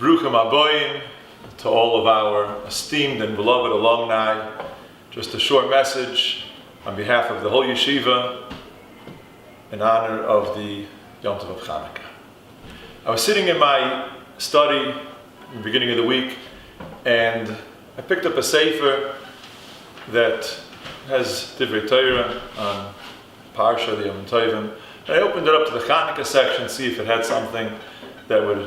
Bruchim Aboyim to all of our esteemed and beloved alumni. Just a short message on behalf of the whole yeshiva in honor of the Yom Tov of Chanukah. I was sitting in my study in the beginning of the week, and I picked up a sefer that has Divrei Torah on Parsha, the Yom Tovim. And I opened it up to the Chanukah section, see if it had something that would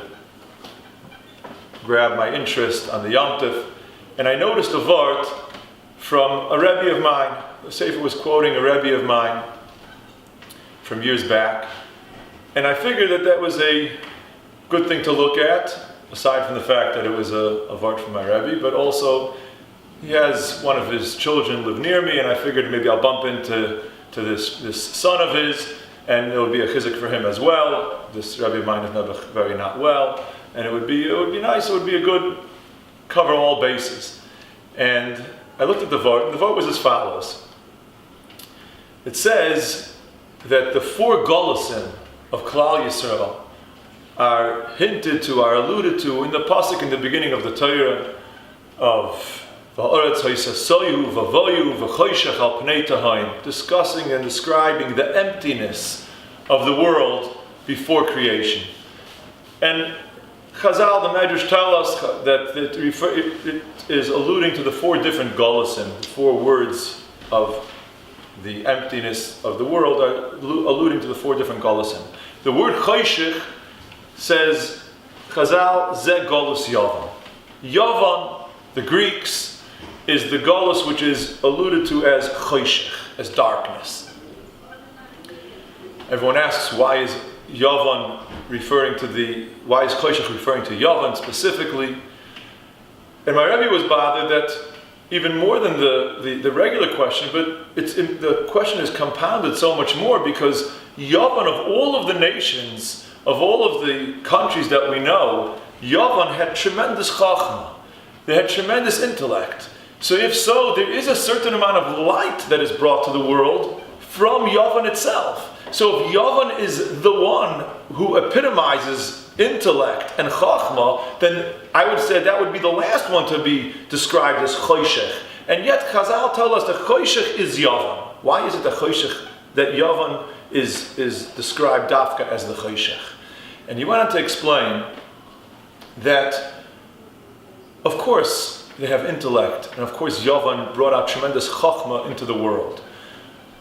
grab my interest on the Yom Tov. And I noticed a vart from a Rebbe of mine. The sefer was quoting a Rebbe of mine from years back. And I figured that that was a good thing to look at, aside from the fact that it was a vart from my Rebbe, but also he has one of his children live near me, and I figured maybe I'll bump into this son of his, and it would be a chizuk for him as well. This Rebbe of mine is never very not well, and it would be nice. It would be a good cover all bases. And I looked at the vart. The vart was as follows. It says that the four golusim of Klal Yisrael are hinted to, are alluded to in the pasuk in the beginning of the Torah of Va'aretz ha'yisasoyu v'avoyu v'choshech al pnei tahayim, discussing and describing the emptiness of the world before creation. And Chazal, the Medrash, tell us that it is alluding to the four different golusim, the four words of the emptiness of the world are alluding to the four different golusim. The word choshech says, Chazal, ze golus Yavan. Yavan, the Greeks, is the golus which is alluded to as choshech, as darkness. Everyone asks, why is Yavan why is choshech referring to Yavan specifically? And my Rebbe was bothered that even more than the regular question, but the question is compounded so much more because Yavan, of all of the nations, of all of the countries that we know, Yavan had tremendous chachma. They had tremendous intellect. So if so, there is a certain amount of light that is brought to the world from Yavan itself. So if Yavan is the one who epitomizes intellect and chachma, then I would say that would be the last one to be described as choshech. And yet Chazal tell us that choshech is Yavan. Why is it that Yavan is described dafka as the choshech? And he went on to explain that, of course, they have intellect, and of course Yavan brought out tremendous chachma into the world.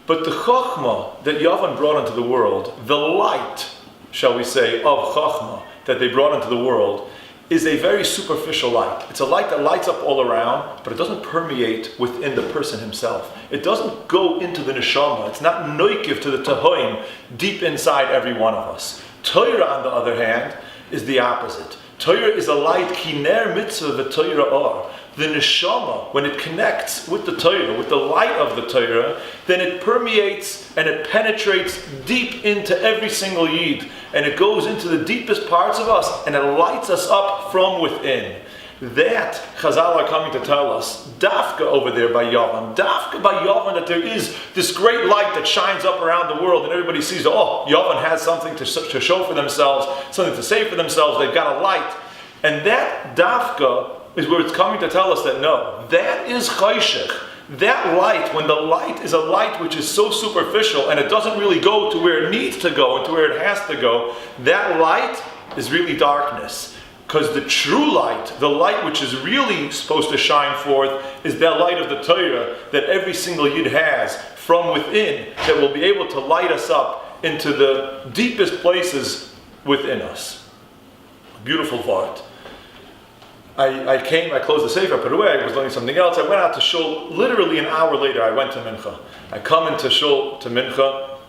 But the chachma that Yavan brought into the world, the light, shall we say, of chachma that they brought into the world, is a very superficial light. It's a light that lights up all around, but it doesn't permeate within the person himself. It doesn't go into the neshama. It's not noikiv to the tahoim deep inside every one of us. Torah, on the other hand, is the opposite. Torah is a light, kiner mitzvah v'Torah or. The neshama, when it connects with the Torah, with the light of the Torah, then it permeates and it penetrates deep into every single yid, and it goes into the deepest parts of us, and it lights us up from within. That Chazal are coming to tell us, dafka over there by Yavan, that there is this great light that shines up around the world, and everybody sees, oh, Yavan has something to show for themselves, something to say for themselves, they've got a light. And that dafka is where it's coming to tell us that no, that is choshech. That light, when the light is a light which is so superficial and it doesn't really go to where it needs to go and to where it has to go, that light is really darkness. Because the true light, the light which is really supposed to shine forth, is that light of the Torah that every single yid has from within, that will be able to light us up into the deepest places within us. Beautiful vart. I closed the sefer, I put it away, I was learning something else. I went out to shul, literally an hour later I went to mincha. I come into shul to mincha,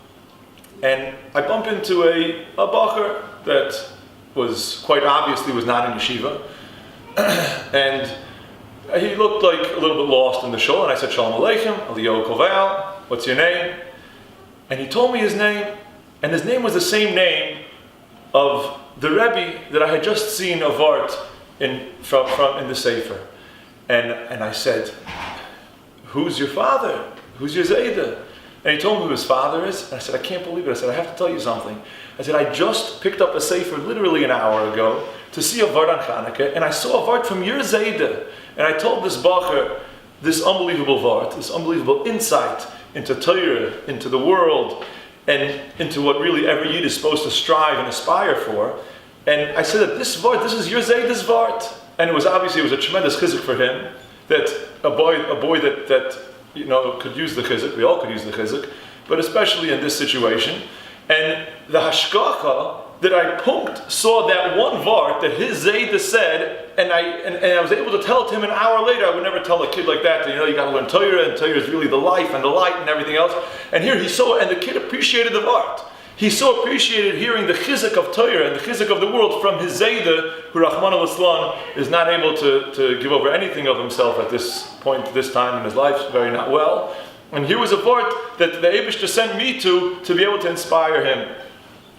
and I bump into a bacher that was quite obviously was not in yeshiva. And he looked like a little bit lost in the shul, and I said, Shalom Aleichem, Koval, what's your name? And he told me his name, and his name was the same name of the Rebbe that I had just seen of art in the Sefer. And I said, who's your father? Who's your Zayda? And he told me who his father is. And I said, I can't believe it. I said, I have to tell you something. I said, I just picked up a sefer literally an hour ago to see a vart on Chanukah, and I saw a vart from your Zayda. And I told this bacher this unbelievable vart, this unbelievable insight into Torah, into the world, and into what really every Yid is supposed to strive and aspire for. And I said that this vart, this is your Zayda's vart. And it was a tremendous chizuk for him, that a boy that could use the chizuk, we all could use the chizuk, but especially in this situation. And the hashkacha that I punked saw that one vart that his Zayda said, and I was able to tell it to him an hour later. I would never tell a kid like that, you got to learn Torah, and Torah is really the life and the light and everything else. And here he saw, and the kid appreciated the vart. He so appreciated hearing the chizuk of Torah and the chizuk of the world from his Zayda, who Rahman al-Islam is not able to give over anything of himself at this point, this time in his life, very not well. And here was a vart that the Eibishter sent me to be able to inspire him.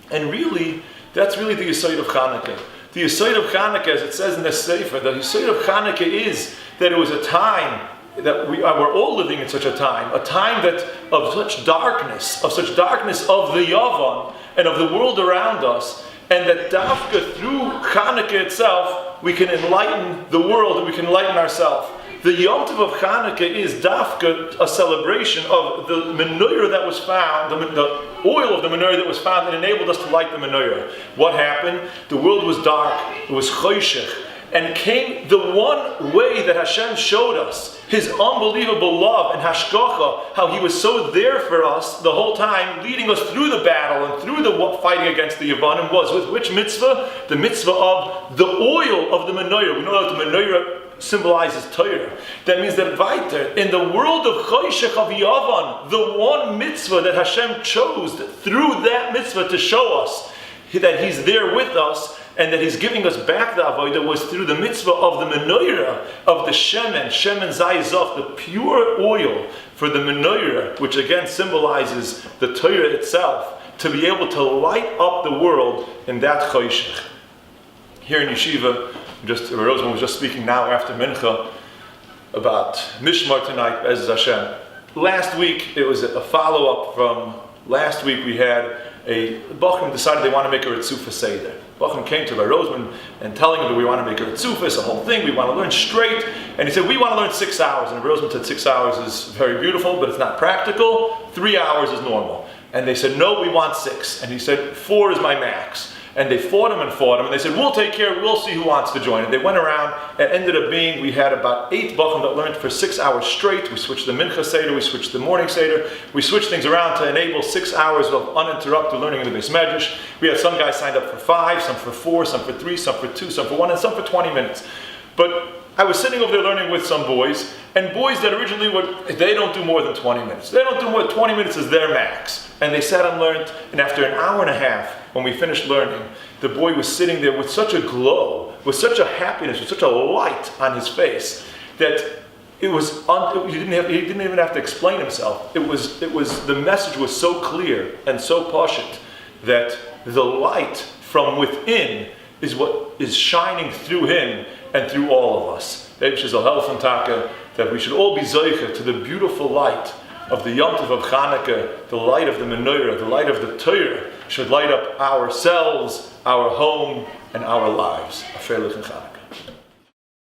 And really, that's really the Yesod of Chanukah. The Yesod of Chanukah, as it says in the Sefer, the Yesod of Chanukah is that it was a time that we're all living in such a time that of such darkness of the Yavan and of the world around us, and that dafka through Chanukah itself we can enlighten the world and we can enlighten ourselves. The Yom Tov of Chanukah is dafka, a celebration of the menorah that was found, the oil of the menorah that was found, and enabled us to light the menorah. What happened? The world was dark, it was choshech, and came the one way that Hashem showed us His unbelievable love and hashgacha, how He was so there for us the whole time, leading us through the battle and through the fighting against the Yavanim, was with which mitzvah? The mitzvah of the oil of the menorah. We know that the menorah symbolizes Torah. That means that weiter, in the world of Choshech of Yavan, the one mitzvah that Hashem chose through that mitzvah to show us that He's there with us and that He's giving us back the avodah was through the mitzvah of the menorah, of the shemen zayizach, the pure oil for the menorah, which again symbolizes the Torah itself, to be able to light up the world in that Choshech. Here in Yeshiva, Rosemond was just speaking now after Mincha about Mishmar tonight, Be'ez Hashem. Last week, it was a follow-up from last week. We had a Bachim decided they want to make a Ritzufa Seder. Bachim came to Rosemond and telling him that we want to make a Ritzufa, it's a whole thing, we want to learn straight. And he said, we want to learn 6 hours. And Rosemond said 6 hours is very beautiful, but it's not practical. 3 hours is normal. And they said, no, we want 6. And he said, 4 is my max. And they fought him, and they said, we'll take care, we'll see who wants to join. And they went around, and ended up being, we had about 8 Bachim that learned for 6 hours straight. We switched the Mincha Seder, we switched the morning Seder, we switched things around to enable 6 hours of uninterrupted learning in the Beis Medrash. We had some guys signed up for 5, some for 4, some for 3, some for 2, some for 1, and some for 20 minutes. But I was sitting over there learning with some boys, and boys that originally they don't do more than 20 minutes. They don't do more than 20 minutes is their max. And they sat and learned, and after an hour and a half, when we finished learning, the boy was sitting there with such a glow, with such a happiness, with such a light on his face, that it was he didn't even have to explain himself. It was the message was so clear and so pashut that the light from within is what is shining through him and through all of us. That we should all be zoicha to the beautiful light of the Yom Tov of Chanukah, the light of the menorah, the light of the Torah, should light up ourselves, our home, and our lives. A fair look in Chanukah.